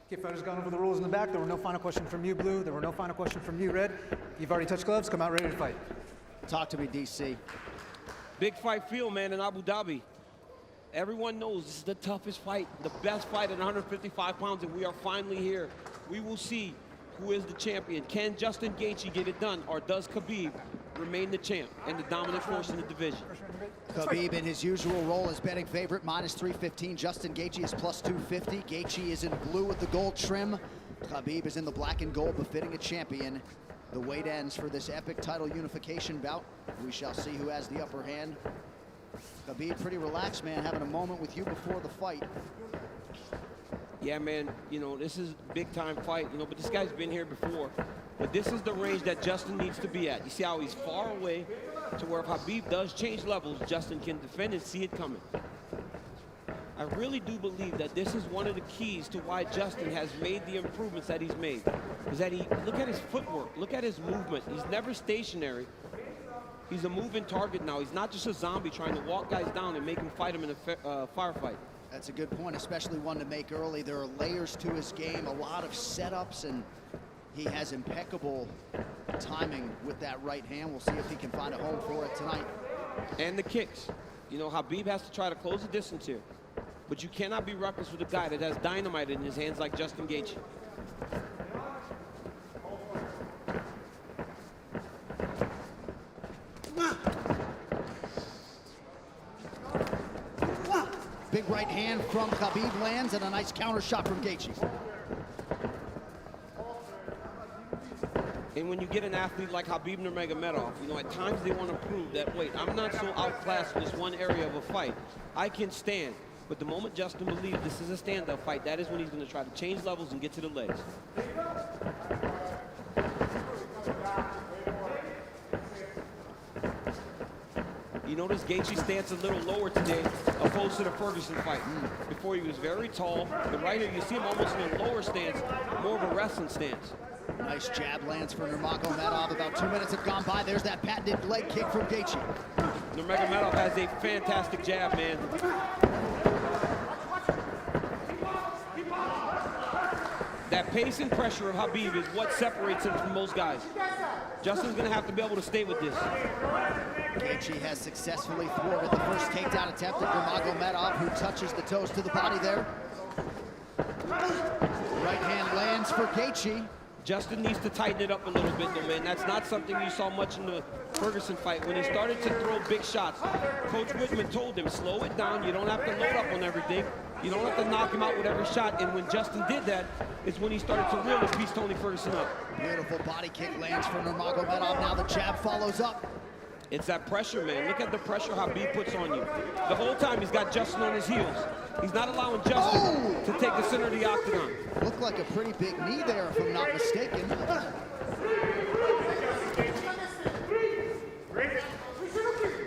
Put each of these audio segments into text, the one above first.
Okay, fighters gone over the rules in the back. There were no final questions from you, Blue. There were no final questions from you, Red. You've already touched gloves. Come out ready to fight. Talk to me, DC. Big fight field, man, in Abu Dhabi. Everyone knows this is the toughest fight, the best fight at 155 pounds, and we are finally here. We will see who is the champion. Can Justin Gaetjhe get it done, or does Khabib remain the champ and the dominant force in the division? Khabib, in his usual role as betting favorite, -315. Justin Gaetjhe is +250. Gaetjhe is in blue with the gold trim. Khabib is in the black and gold, befitting a champion. The wait ends for this epic title unification bout. We shall see who has the upper hand. Khabib, pretty relaxed, man, having a moment with you before the fight. Yeah, man, you know, this is a big-time fight, you know, but this guy's been here before. But this is the range that Justin needs to be at. You see how he's far away to where if Khabib does change levels, Justin can defend and see it coming. I really do believe that this is one of the keys to why Justin has made the improvements that he's made. Is that look at his footwork, look at his movement. He's never stationary. He's a moving target now. He's not just a zombie trying to walk guys down and make them fight him in a firefight. That's a good point, especially one to make early. There are layers to his game, a lot of setups, and he has impeccable timing with that right hand. We'll see if he can find a home for it tonight. And the kicks. You know, Khabib has to try to close the distance here. But you cannot be reckless with a guy that has dynamite in his hands like Justin Gaetjhe. Big right hand from Khabib lands, and a nice counter shot from Gaetjhe. And when you get an athlete like Khabib Nurmagomedov, you know, at times they want to prove that, wait, I'm not so outclassed in this one area of a fight. I can stand. But the moment Justin believes this is a stand-up fight, that is when he's going to try to change levels and get to the legs. You notice Gaetjhe stands a little lower today, opposed to the Ferguson fight. Before he was very tall, but right here you see him almost in a lower stance, more of a wrestling stance. Nice jab lands for Nurmagomedov. About 2 minutes have gone by. There's that patented leg kick from Gaetjhe. Nurmagomedov has a fantastic jab, man. That pace and pressure of Khabib is what separates him from most guys. Justin's going to have to be able to stay with this. Gaetjhe has successfully thwarted the first takedown attempt of Nurmagomedov, who touches the toes to the body there. Right hand lands for Gaetjhe. Justin needs to tighten it up a little bit, though, man. That's not something you saw much in the Ferguson fight. When he started to throw big shots, Coach Whitman told him, slow it down. You don't have to load up on everything. You don't have to knock him out with every shot. And when Justin did that, it's when he started to really piece Tony Ferguson up. Beautiful body kick lands for Nurmagomedov. Now the jab follows up. It's that pressure, man. Look at the pressure Khabib puts on you. The whole time he's got Justin on his heels. He's not allowing Justin to take the center of the octagon. Looked like a pretty big knee there, if I'm not mistaken.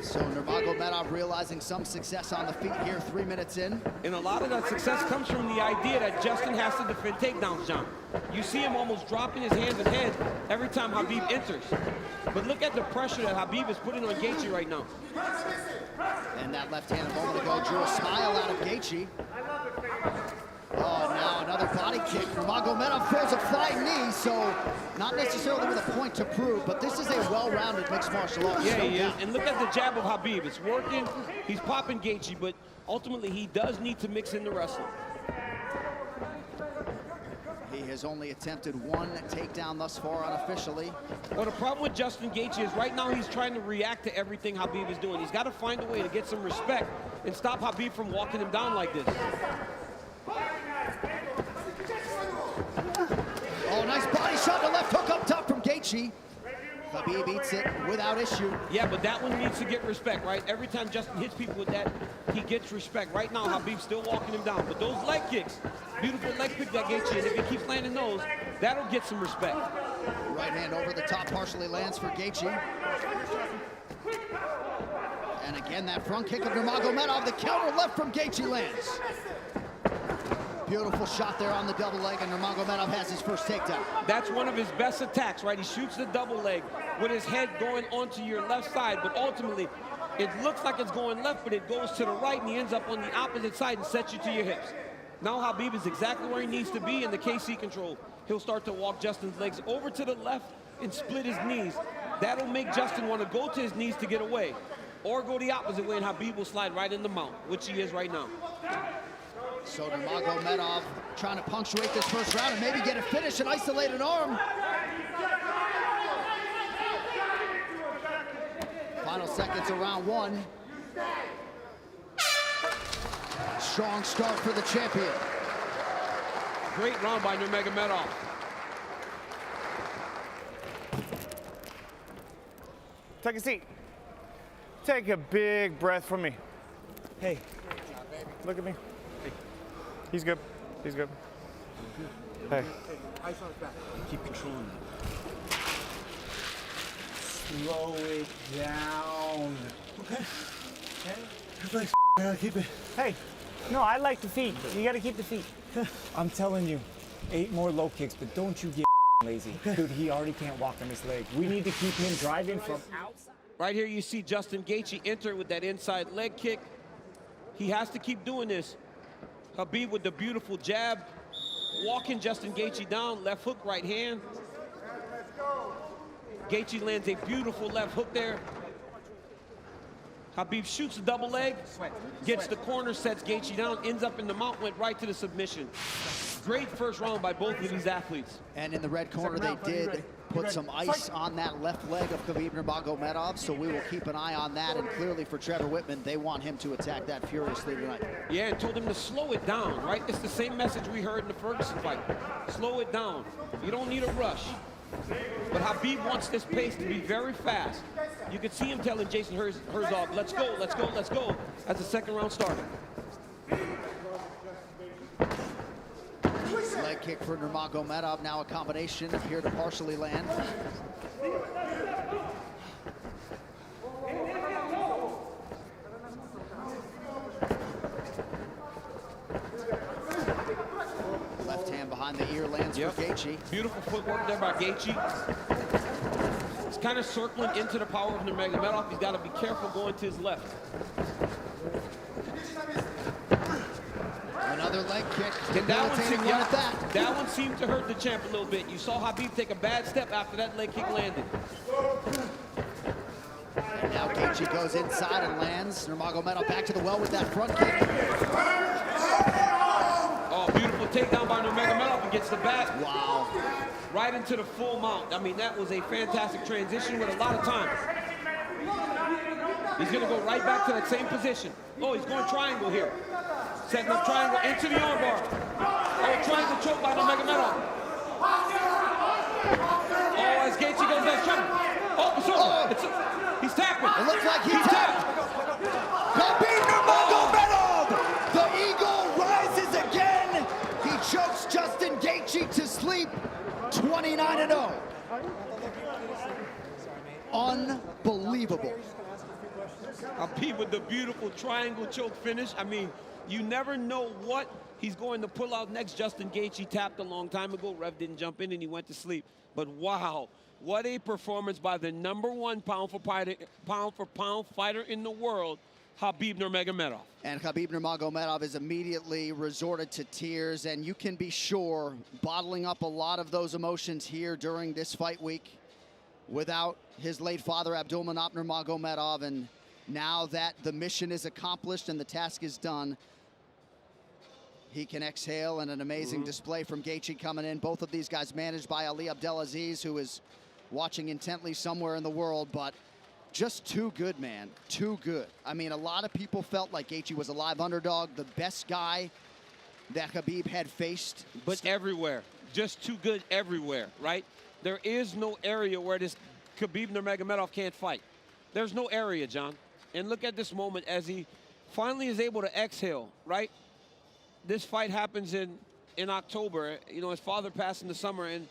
So Nurmagomedov realizing some success on the feet here, 3 minutes in. And a lot of that success comes from the idea that Justin has to defend takedowns, John. You see him almost dropping his hands and heads every time Khabib enters. But look at the pressure that Khabib is putting on Gaetjhe right now. And that left hand a moment ago drew a smile out of Gaetjhe. Oh, now another body kick. Nurmagomedov throws a flying knee, so not necessarily with a point to prove, but this is a well-rounded mixed martial arts. Yeah, he is. And look at the jab of Khabib. It's working. He's popping Gaetjhe, but ultimately he does need to mix in the wrestling. He has only attempted one takedown thus far unofficially. Well, the problem with Justin Gaetjhe is right now he's trying to react to everything Khabib is doing. He's got to find a way to get some respect and stop Khabib from walking him down like this. Oh, nice body shot, the left hook up top from Gaetjhe. Khabib eats it without issue. Yeah, but that one needs to get respect, right? Every time Justin hits people with that, he gets respect. Right now, Khabib's still walking him down. But those leg kicks, beautiful leg kick that Gaetjhe, and if he keeps landing those, that'll get some respect. Right hand over the top partially lands for Gaetjhe. And again, that front kick of Nurmagomedov, the counter left from Gaetjhe lands. Beautiful shot there on the double leg, and Nurmagomedov has his first takedown. That's one of his best attacks, right? He shoots the double leg with his head going onto your left side, but ultimately, it looks like it's going left, but it goes to the right, and he ends up on the opposite side and sets you to your hips. Now Khabib is exactly where he needs to be in the KC control. He'll start to walk Justin's legs over to the left and split his knees. That'll make Justin want to go to his knees to get away, or go the opposite way, and Khabib will slide right in the mount, which he is right now. So Nurmagomedov trying to punctuate this first round and maybe get a finish and isolate an arm. Final seconds of round one. Strong start for the champion. Great round by Nurmagomedov. Take a seat. Take a big breath from me. Hey, look at me. Hey. He's good. He's good. Hey. Ice on his back. Keep controlling it. Slow it down. Okay. Okay? Relax, gotta keep it. Hey. No, I like the feet. You gotta keep the feet. I'm telling you, 8 more low kicks, but don't you get lazy. Dude, he already can't walk on his leg. We need to keep him driving from outside. Right here you see Justin Gaethje enter with that inside leg kick. He has to keep doing this. Khabib with the beautiful jab, walking Justin Gaethje down, left hook, right hand. Gaethje lands a beautiful left hook there. Khabib shoots a double leg, gets the corner, sets Gaethje down, ends up in the mount, went right to the submission. Great first round by both of these athletes. And in the red corner, they did put some ice on that left leg of Khabib Nurmagomedov, so we will keep an eye on that. And clearly for Trevor Whitman, they want him to attack that furiously tonight. Yeah, and told him to slow it down, right? It's the same message we heard in the Ferguson fight. Slow it down. You don't need a rush. But Khabib wants this pace to be very fast. You could see him telling Jason Herzog, let's go, let's go, let's go, as the second round started. Leg kick for Nurmagomedov, now a combination here to partially land. Left hand behind the ear lands for Gaethje. Beautiful footwork there by Gaethje. He's kind of circling into the power of Nurmagomedov. He's got to be careful going to his left. Another leg kick. That one seemed to hurt the champ a little bit. You saw Khabib take a bad step after that leg kick landed. And now Gaethje goes inside and lands. Nurmagomedov back to the well with that front kick. Oh, beautiful takedown by Nurmagomedov and gets the back. Wow. Right into the full mount. I mean, that was a fantastic transition with a lot of time. He's gonna go right back to that same position. Oh, he's going triangle here. Setting up triangle into the armbar. Oh, triangle choke by Nurmagomedov. Oh, as Gaethje goes down, trouble. Oh, it's over. He's tapping. It looks like he tapped. Khabib Nurmagomedov! The eagle rises again. He chokes Justin Gaethje to sleep. 29-0. Unbelievable. Khabib with the beautiful triangle choke finish. I mean, you never know what he's going to pull out next. Justin Gaethje tapped a long time ago. Rev didn't jump in and he went to sleep. But wow, what a performance by the #1 pound for pound fighter in the world, Khabib Nurmagomedov. And Khabib Nurmagomedov is immediately resorted to tears, and you can be sure bottling up a lot of those emotions here during this fight week without his late father Abdulmanap Nurmagomedov. And now that the mission is accomplished and the task is done, he can exhale, and an amazing display from Gaethje coming in. Both of these guys managed by Ali Abdelaziz, who is watching intently somewhere in the world, but just too good, man, too good. I mean, a lot of people felt like Gaethje was a live underdog, the best guy that Khabib had faced. But everywhere, just too good everywhere, right? There is no area where this Khabib Nurmagomedov can't fight. There's no area, John. And look at this moment as he finally is able to exhale, right? This fight happens in October. You know, his father passed in the summer, and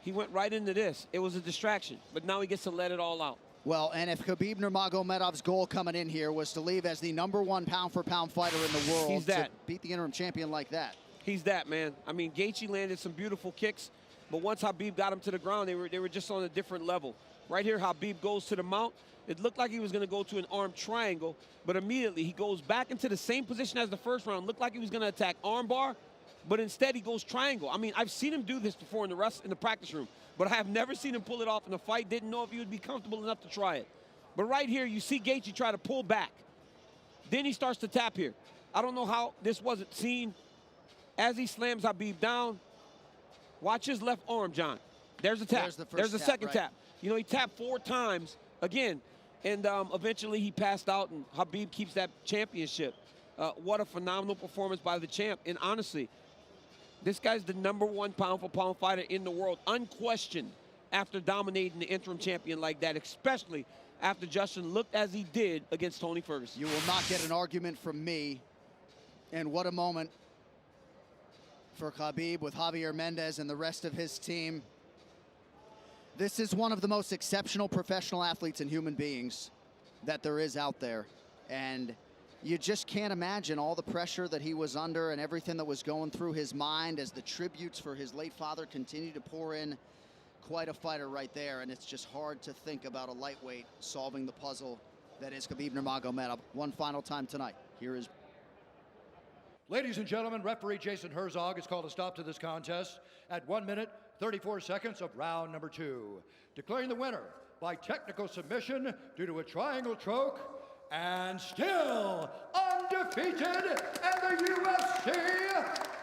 he went right into this. It was a distraction, but now he gets to let it all out. Well, and if Khabib Nurmagomedov's goal coming in here was to leave as the #1 pound-for-pound fighter in the world, He's that. to beat the interim champion like that. He's that, man. I mean, Gaethje landed some beautiful kicks, but once Khabib got him to the ground, they were just on a different level. Right here, Khabib goes to the mount. It looked like he was going to go to an arm triangle, but immediately he goes back into the same position as the first round. Looked like he was going to attack armbar, but instead he goes triangle. I mean, I've seen him do this before in the practice room, but I have never seen him pull it off in a fight. Didn't know if he would be comfortable enough to try it. But right here, you see Gaetjhe try to pull back. Then he starts to tap here. I don't know how this wasn't seen. As he slams Khabib down, watch his left arm, John. There's a tap. There's the second tap. You know, he tapped 4 times again, and eventually he passed out, and Khabib keeps that championship. What a phenomenal performance by the champ. And honestly, this guy's the #1 pound-for-pound fighter in the world, unquestioned, after dominating the interim champion like that, especially after Justin looked as he did against Tony Ferguson. You will not get an argument from me. And what a moment for Khabib with Javier Mendez and the rest of his team. This is one of the most exceptional professional athletes and human beings that there is out there. And you just can't imagine all the pressure that he was under and everything that was going through his mind as the tributes for his late father continue to pour in. Quite a fighter right there, and it's just hard to think about a lightweight solving the puzzle that is Khabib Nurmagomedov. One final time tonight. Here is... Ladies and gentlemen, referee Jason Herzog has called a stop to this contest at 1 minute, 34 seconds of round number 2. Declaring the winner by technical submission due to a triangle choke, and still undefeated, and the UFC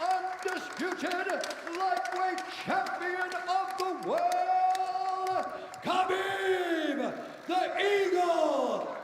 undisputed lightweight champion of the world, Khabib, the Eagle